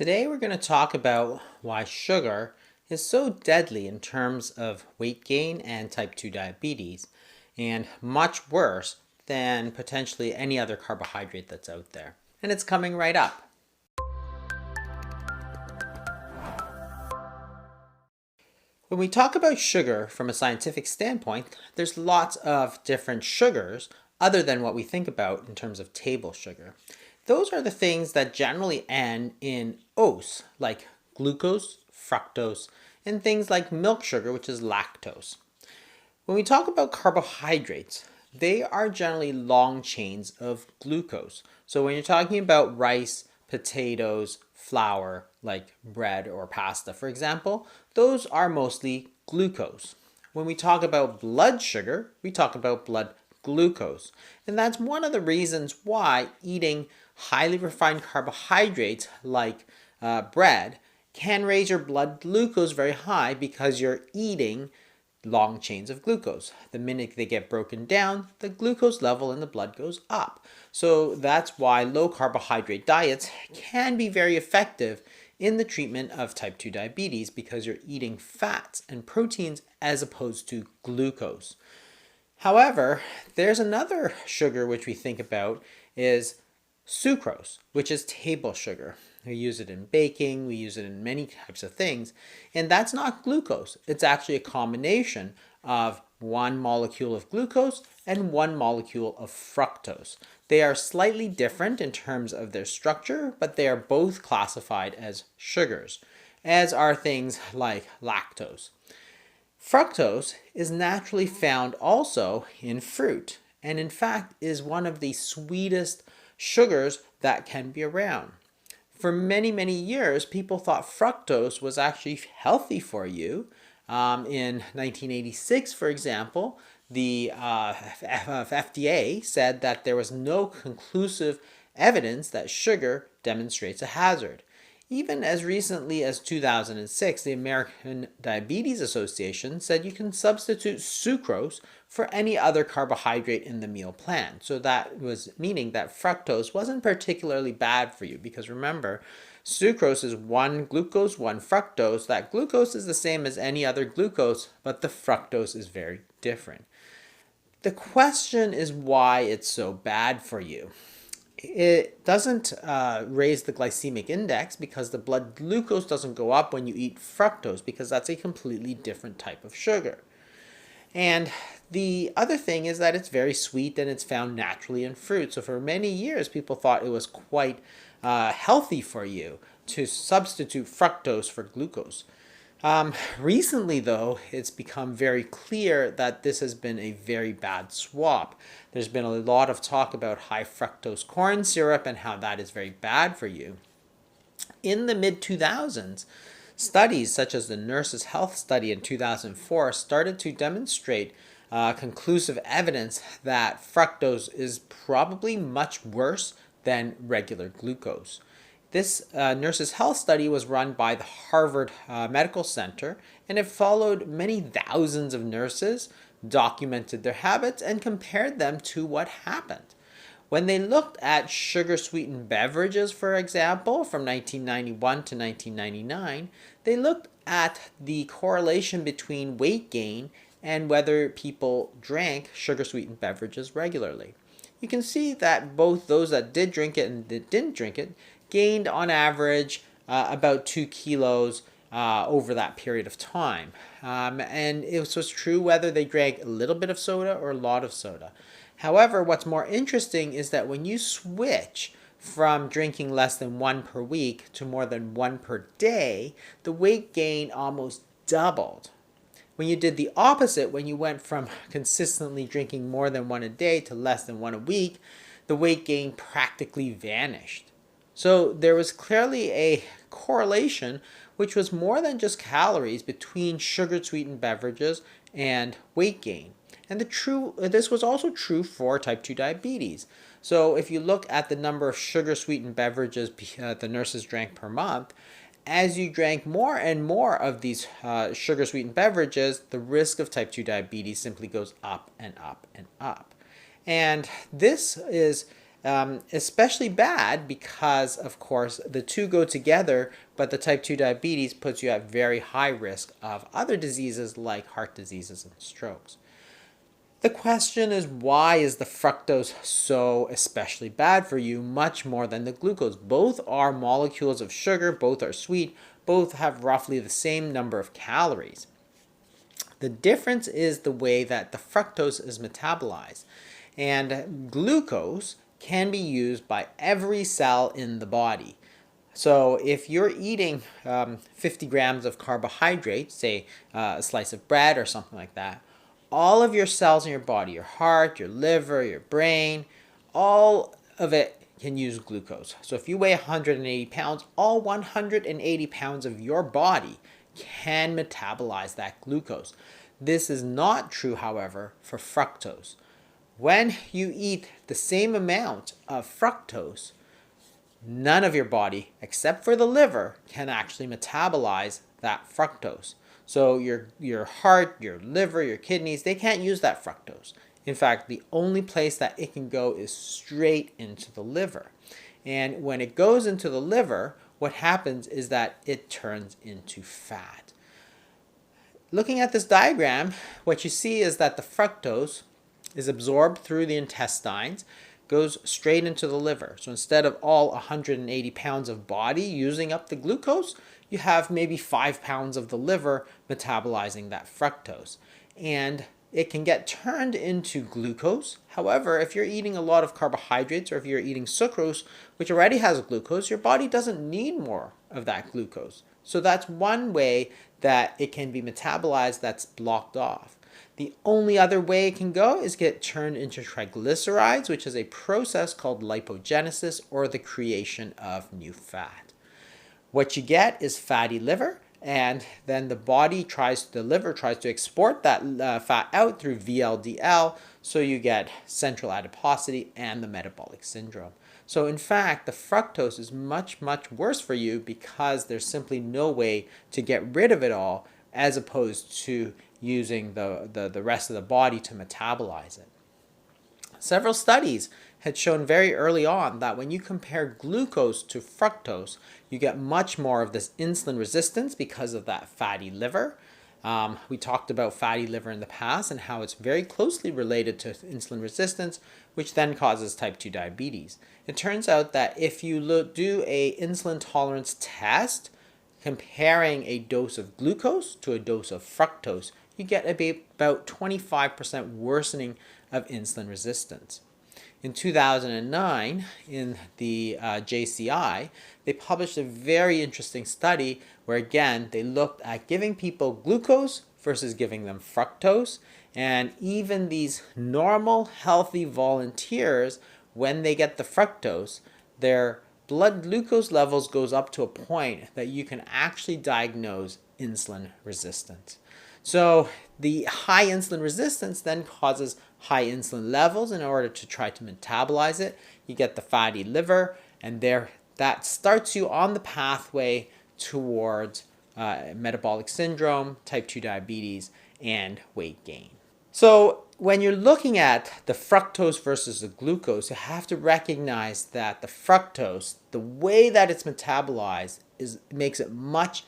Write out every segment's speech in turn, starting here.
Today we're going to talk about why sugar is so deadly in terms of weight gain and type 2 diabetes, and much worse than potentially any other carbohydrate that's out there. And it's coming right up. When we talk about sugar from a scientific standpoint, there's lots of different sugars other than what we think about in terms of table sugar. Those are the things that generally end in ose, like glucose, fructose, and things like milk sugar, which is lactose. When we talk about carbohydrates, they are generally long chains of glucose. So when you're talking about rice, potatoes, flour, like bread or pasta, for example, those are mostly glucose. When we talk about blood sugar, we talk about blood glucose. And that's one of the reasons why eating highly refined carbohydrates like bread can raise your blood glucose very high because you're eating long chains of glucose. The minute they get broken down, the glucose level in the blood goes up. So that's why low carbohydrate diets can be very effective in the treatment of type 2 diabetes because you're eating fats and proteins as opposed to glucose. However, there's another sugar which we think about is sucrose, which is table sugar. We use it in baking, we use it in many types of things, and that's not glucose. It's actually a combination of one molecule of glucose and one molecule of fructose. They are slightly different in terms of their structure, but they are both classified as sugars, as are things like lactose. Fructose is naturally found also in fruit, and in fact is one of the sweetest sugars that can be around. For many, many years, people thought fructose was actually healthy for you. In 1986, for example, the FDA said that there was no conclusive evidence that sugar demonstrates a hazard. Even as recently as 2006, the American Diabetes Association said you can substitute sucrose for any other carbohydrate in the meal plan. So that was meaning that fructose wasn't particularly bad for you because remember, sucrose is one glucose, one fructose. That glucose is the same as any other glucose, but the fructose is very different. The question is why it's so bad for you. It doesn't raise the glycemic index because the blood glucose doesn't go up when you eat fructose because that's a completely different type of sugar. And the other thing is that it's very sweet and it's found naturally in fruit. So for many years, people thought it was quite healthy for you to substitute fructose for glucose. Recently, though, it's become very clear that this has been a very bad swap. There's been a lot of talk about high fructose corn syrup and how that is very bad for you. In the mid-2000s, studies such as the Nurses' Health Study in 2004 started to demonstrate conclusive evidence that fructose is probably much worse than regular glucose. This Nurses' Health Study was run by the Harvard Medical Center, and it followed many thousands of nurses, documented their habits, and compared them to what happened. When they looked at sugar-sweetened beverages, for example, from 1991 to 1999, they looked at the correlation between weight gain and whether people drank sugar-sweetened beverages regularly. You can see that both those that did drink it and that didn't drink it gained on average about 2 kilos over that period of time. And it was true whether they drank a little bit of soda or a lot of soda. However, what's more interesting is that when you switch from drinking less than one per week to more than one per day, the weight gain almost doubled. When you did the opposite, when you went from consistently drinking more than one a day to less than one a week, the weight gain practically vanished. So there was clearly a correlation, which was more than just calories, between sugar-sweetened beverages and weight gain. And this was also true for type 2 diabetes. So if you look at the number of sugar-sweetened beverages the nurses drank per month, as you drank more and more of these sugar-sweetened beverages, the risk of type 2 diabetes simply goes up and up and up. And this is especially bad because, of course, the two go together, but the type 2 diabetes puts you at very high risk of other diseases like heart diseases and strokes. The question is, why is the fructose so especially bad for you, much more than the glucose? Both are molecules of sugar, both are sweet, both have roughly the same number of calories. The difference is the way that the fructose is metabolized. And glucose can be used by every cell in the body. So if you're eating 50 grams of carbohydrates, say a slice of bread or something like that, all of your cells in your body, your heart, your liver, your brain, all of it can use glucose. So if you weigh 180 pounds, all 180 pounds of your body can metabolize that glucose. This is not true, however, for fructose. When you eat the same amount of fructose, none of your body, except for the liver, can actually metabolize that fructose. So your heart, your liver, your kidneys, they can't use that fructose. In fact, the only place that it can go is straight into the liver. And when it goes into the liver, what happens is that it turns into fat. Looking at this diagram, what you see is that the fructose is absorbed through the intestines, goes straight into the liver. So instead of all 180 pounds of body using up the glucose, you have maybe 5 pounds of the liver metabolizing that fructose. And it can get turned into glucose. However, if you're eating a lot of carbohydrates or if you're eating sucrose, which already has glucose, your body doesn't need more of that glucose. So that's one way that it can be metabolized that's blocked off. The only other way it can go is get turned into triglycerides, which is a process called lipogenesis, or the creation of new fat. What you get is fatty liver, and then the liver tries to export that fat out through VLDL, so you get central adiposity and the metabolic syndrome. So in fact, the fructose is much, much worse for you because there's simply no way to get rid of it all, as opposed to using the rest of the body to metabolize it. Several studies had shown very early on that when you compare glucose to fructose, you get much more of this insulin resistance because of that fatty liver. We talked about fatty liver in the past and how it's very closely related to insulin resistance, which then causes type 2 diabetes. It turns out that if you do an insulin tolerance test, comparing a dose of glucose to a dose of fructose, you get about 25% worsening of insulin resistance. In 2009, in the JCI, they published a very interesting study where, again, they looked at giving people glucose versus giving them fructose. And even these normal, healthy volunteers, when they get the fructose, their blood glucose levels goes up to a point that you can actually diagnose insulin resistance. So the high insulin resistance then causes high insulin levels. In order to try to metabolize it, you get the fatty liver, and that starts you on the pathway towards metabolic syndrome, type 2 diabetes, and weight gain. So when you're looking at the fructose versus the glucose, you have to recognize that the fructose, the way that it's metabolized, makes it much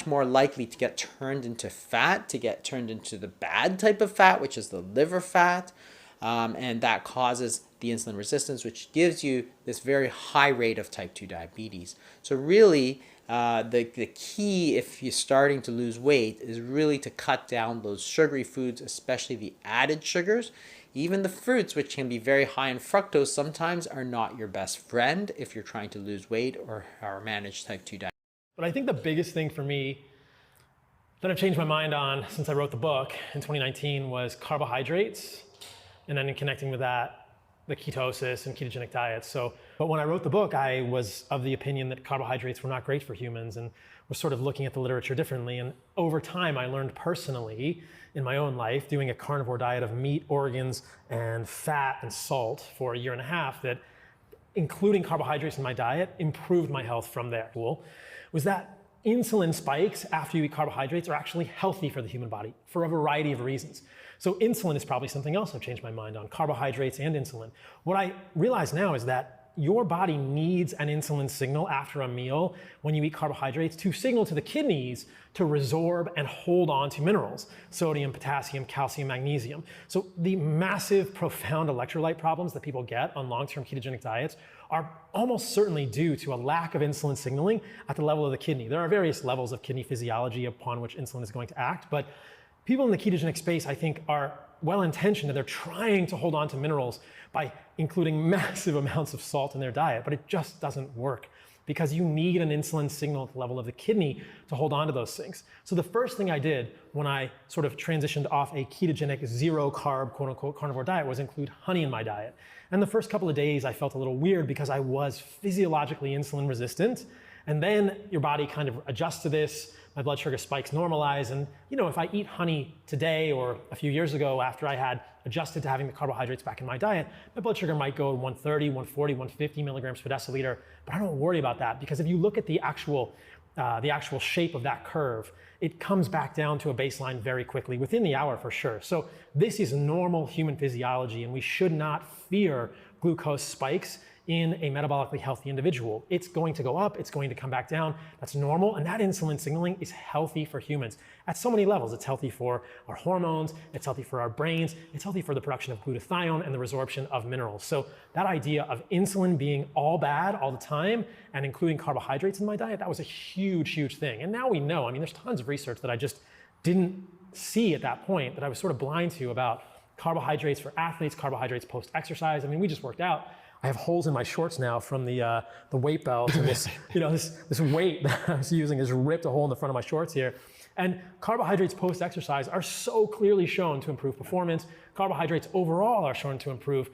more likely to get turned into fat, to get turned into the bad type of fat, which is the liver fat, and that causes the insulin resistance, which gives you this very high rate of type 2 diabetes. So really, the key if you're starting to lose weight is really to cut down those sugary foods, especially the added sugars. Even the fruits, which can be very high in fructose, sometimes are not your best friend if you're trying to lose weight or manage type 2 diabetes. But I think the biggest thing for me that I've changed my mind on since I wrote the book in 2019 was carbohydrates, and then in connecting with that, the ketosis and ketogenic diets. But when I wrote the book, I was of the opinion that carbohydrates were not great for humans and was sort of looking at the literature differently. And over time, I learned personally in my own life, doing a carnivore diet of meat, organs, and fat and salt for a year and a half, that including carbohydrates in my diet improved my health from there. Was that insulin spikes after you eat carbohydrates are actually healthy for the human body for a variety of reasons. So insulin is probably something else I've changed my mind on, carbohydrates and insulin. What I realize now is that your body needs an insulin signal after a meal when you eat carbohydrates to signal to the kidneys to resorb and hold on to minerals, sodium, potassium, calcium, magnesium. So the massive, profound electrolyte problems that people get on long-term ketogenic diets are almost certainly due to a lack of insulin signaling at the level of the kidney. There are various levels of kidney physiology upon which insulin is going to act, but people in the ketogenic space, I think, are well-intentioned and they're trying to hold on to minerals by including massive amounts of salt in their diet, but it just doesn't work because you need an insulin signal at the level of the kidney to hold on to those things. So the first thing I did when I sort of transitioned off a ketogenic zero carb, quote unquote, carnivore diet was include honey in my diet. And the first couple of days I felt a little weird because I was physiologically insulin resistant. And then your body kind of adjusts to this, my blood sugar spikes normalize, and if I eat honey today or a few years ago after I had adjusted to having the carbohydrates back in my diet, my blood sugar might go 130, 140, 150 milligrams per deciliter, but I don't worry about that because if you look at the actual shape of that curve, it comes back down to a baseline very quickly, within the hour for sure. So this is normal human physiology and we should not fear glucose spikes in a metabolically healthy individual. It's going to go up, it's going to come back down. That's normal, and that insulin signaling is healthy for humans at so many levels. It's healthy for our hormones, it's healthy for our brains, it's healthy for the production of glutathione and the resorption of minerals. So that idea of insulin being all bad all the time and including carbohydrates in my diet, that was a huge, huge thing. And now we know, there's tons of research that I just didn't see at that point that I was sort of blind to about carbohydrates for athletes, carbohydrates post-exercise. We just worked out. I have holes in my shorts now from the weight belt and this, this weight that I was using has ripped a hole in the front of my shorts here. And carbohydrates post-exercise are so clearly shown to improve performance. Carbohydrates overall are shown to improve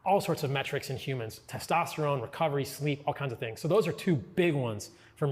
all sorts of metrics in humans, testosterone, recovery, sleep, all kinds of things. So those are two big ones for me.